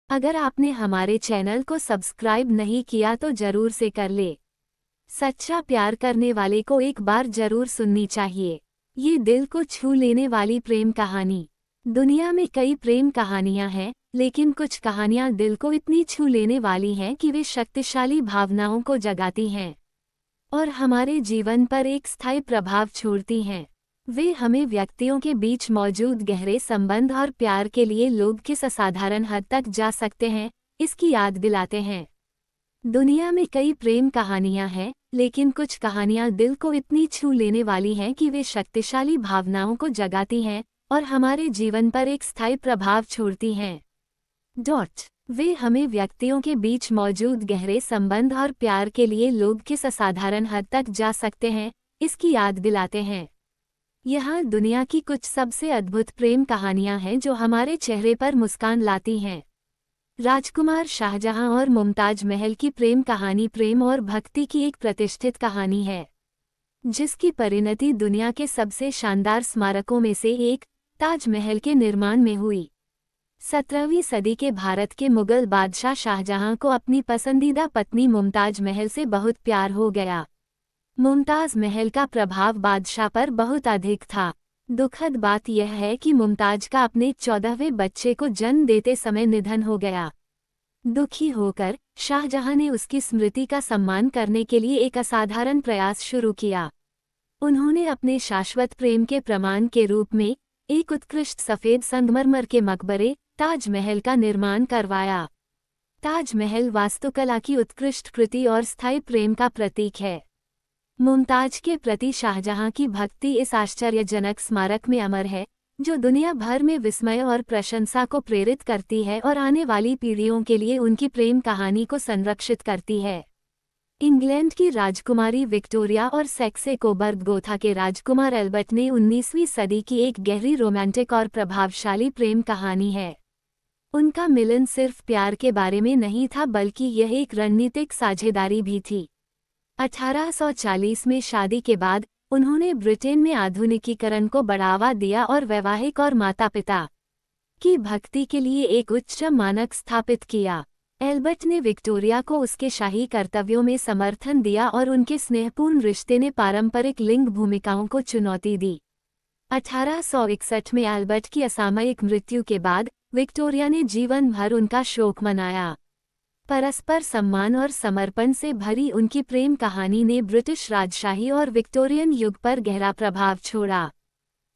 अगर आपने हमारे चैनल को सब्सक्राइब नहीं किया तो जरूर से कर ले। सच्चा प्यार करने वाले को एक बार जरूर सुननी चाहिए। ये दिल को छू लेने वाली प्रेम कहानी। दुनिया में कई प्रेम कहानियां हैं, लेकिन कुछ कहानियां दिल को इतनी छू लेने वाली हैं कि वे शक्तिशाली भावनाओं को जगाती हैं और हमारे जीवन पर एक स्थायी प्रभाव छोड़ती हैं। वे हमें व्यक्तियों के बीच मौजूद गहरे संबंध और प्यार के लिए लोग किस असाधारण हद तक जा सकते हैं, इसकी याद दिलाते हैं। दुनिया में कई प्रेम कहानियां हैं, लेकिन कुछ कहानियां दिल को इतनी छू लेने वाली हैं कि वे शक्तिशाली भावनाओं को जगाती हैं और हमारे जीवन पर एक स्थायी प्रभाव छोड़ती हैं। वे हमें व्यक्तियों के बीच मौजूद गहरे संबंध और प्यार के लिए लोग किस असाधारण हद तक जा सकते हैं, इसकी याद दिलाते हैं। यहाँ दुनिया की कुछ सबसे अद्भुत प्रेम कहानियां हैं जो हमारे चेहरे पर मुस्कान लाती हैं। राजकुमार शाहजहां और मुमताज महल की प्रेम कहानी प्रेम और भक्ति की एक प्रतिष्ठित कहानी है, जिसकी परिणति दुनिया के सबसे शानदार स्मारकों में से एक ताजमहल के निर्माण में हुई। 17वीं सदी के भारत के मुगल बादशाह शाहजहां को अपनी पसंदीदा पत्नी मुमताज महल से बहुत प्यार हो गया। मुमताज महल का प्रभाव बादशाह पर बहुत अधिक था। दुखद बात यह है कि मुमताज का अपने 14वें बच्चे को जन्म देते समय निधन हो गया। दुखी होकर शाहजहां ने उसकी स्मृति का सम्मान करने के लिए एक असाधारण प्रयास शुरू किया। उन्होंने अपने शाश्वत प्रेम के प्रमाण के रूप में एक उत्कृष्ट सफ़ेद संगमरमर के मकबरे ताजमहल का निर्माण करवाया। ताजमहल वास्तुकला की उत्कृष्ट कृति और स्थायी प्रेम का प्रतीक है। मुमताज के प्रति शाहजहां की भक्ति इस आश्चर्यजनक स्मारक में अमर है, जो दुनिया भर में विस्मय और प्रशंसा को प्रेरित करती है और आने वाली पीढ़ियों के लिए उनकी प्रेम कहानी को संरक्षित करती है। इंग्लैंड की राजकुमारी विक्टोरिया और सेक्स-कोबर्ग गोथा के राजकुमार एल्बर्ट ने 19वीं सदी की एक गहरी रोमांटिक और प्रभावशाली प्रेम कहानी है। उनका मिलन सिर्फ प्यार के बारे में नहीं था, बल्कि यह एक रणनीतिक साझेदारी भी थी। 1840 में शादी के बाद उन्होंने ब्रिटेन में आधुनिकीकरण को बढ़ावा दिया और वैवाहिक और माता-पिता की भक्ति के लिए एक उच्च मानक स्थापित किया। एल्बर्ट ने विक्टोरिया को उसके शाही कर्तव्यों में समर्थन दिया और उनके स्नेहपूर्ण रिश्ते ने पारंपरिक लिंग भूमिकाओं को चुनौती दी। 1861 में एल्बर्ट की असामयिक मृत्यु के बाद विक्टोरिया ने जीवन भर उनका शोक मनाया। परस्पर सम्मान और समर्पण से भरी उनकी प्रेम कहानी ने ब्रिटिश राजशाही और विक्टोरियन युग पर गहरा प्रभाव छोड़ा।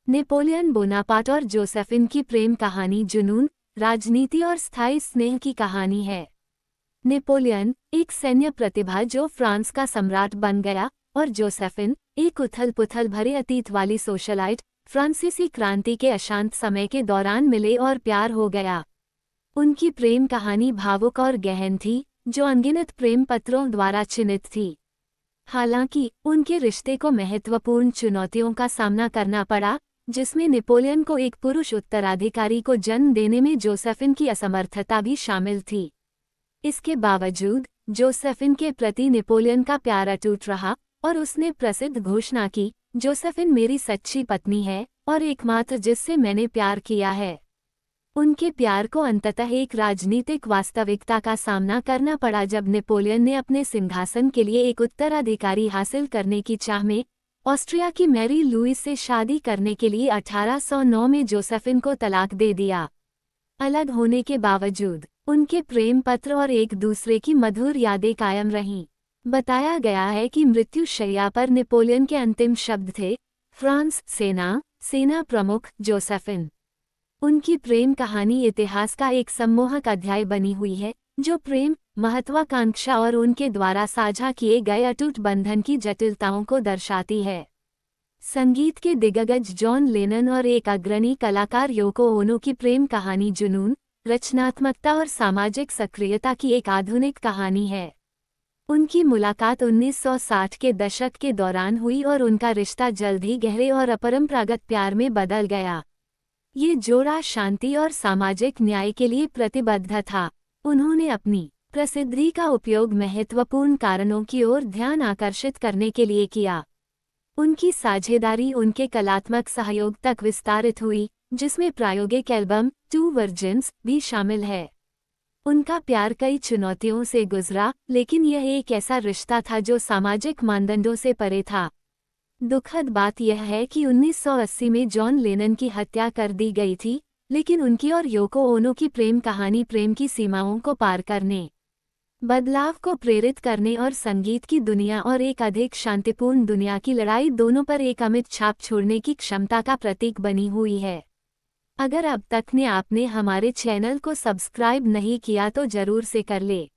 नेपोलियन बोनापार्ट और जोसेफिन की प्रेम कहानी जुनून, राजनीति और स्थायी स्नेह की कहानी है। नेपोलियन एक सैन्य प्रतिभा जो फ्रांस का सम्राट बन गया, और जोसेफिन एक उथल-पुथल भरे अतीत वाली सोशलाइट, फ्रांसीसी क्रांति के अशांत समय के दौरान मिले और प्यार हो गया। उनकी प्रेम कहानी भावुक और गहन थी, जो अनगिनत प्रेम पत्रों द्वारा चिन्हित थी। हालांकि उनके रिश्ते को महत्वपूर्ण चुनौतियों का सामना करना पड़ा, जिसमें नेपोलियन को एक पुरुष उत्तराधिकारी को जन्म देने में जोसेफिन की असमर्थता भी शामिल थी। इसके बावजूद जोसेफिन के प्रति नेपोलियन का प्यार अटूट रहा और उसने प्रसिद्ध घोषणा की, जोसेफिन मेरी सच्ची पत्नी है और एकमात्र जिससे मैंने प्यार किया है। उनके प्यार को अंततः एक राजनीतिक वास्तविकता का सामना करना पड़ा जब नेपोलियन ने अपने सिंहासन के लिए एक उत्तराधिकारी हासिल करने की चाह में ऑस्ट्रिया की मैरी लुईस से शादी करने के लिए 1809 में जोसेफिन को तलाक दे दिया। अलग होने के बावजूद उनके प्रेम पत्र और एक दूसरे की मधुर यादें कायम रहीं। बताया गया है कि मृत्युशैया पर नेपोलियन के अंतिम शब्द थे, फ्रांस सेना प्रमुख जोसेफिन। उनकी प्रेम कहानी इतिहास का एक सम्मोहक अध्याय बनी हुई है, जो प्रेम, महत्वाकांक्षा और उनके द्वारा साझा किए गए अटूट बंधन की जटिलताओं को दर्शाती है। संगीत के दिग्गज जॉन लेनन और एक अग्रणी कलाकार योको ओनो की प्रेम कहानी जुनून, रचनात्मकता और सामाजिक सक्रियता की एक आधुनिक कहानी है। उनकी मुलाकात 1960 के दशक के दौरान हुई और उनका रिश्ता जल्द ही गहरे और अपरंपरागत प्यार में बदल गया। ये जोड़ा शांति और सामाजिक न्याय के लिए प्रतिबद्ध था। उन्होंने अपनी प्रसिद्धि का उपयोग महत्वपूर्ण कारणों की ओर ध्यान आकर्षित करने के लिए किया। उनकी साझेदारी उनके कलात्मक सहयोग तक विस्तारित हुई, जिसमें प्रायोगिक एल्बम टू वर्जिन्स भी शामिल है। उनका प्यार कई चुनौतियों से गुजरा, लेकिन यह एक ऐसा रिश्ता था जो सामाजिक मानदंडों से परे था। दुखद बात यह है कि 1980 में जॉन लेनन की हत्या कर दी गई थी, लेकिन उनकी और योको ओनो की प्रेम कहानी प्रेम की सीमाओं को पार करने, बदलाव को प्रेरित करने और संगीत की दुनिया और एक अधिक शांतिपूर्ण दुनिया की लड़ाई दोनों पर एक अमिट छाप छोड़ने की क्षमता का प्रतीक बनी हुई है। अगर अब तक ने आपने हमारे चैनल को सब्सक्राइब नहीं किया तो जरूर से कर ले।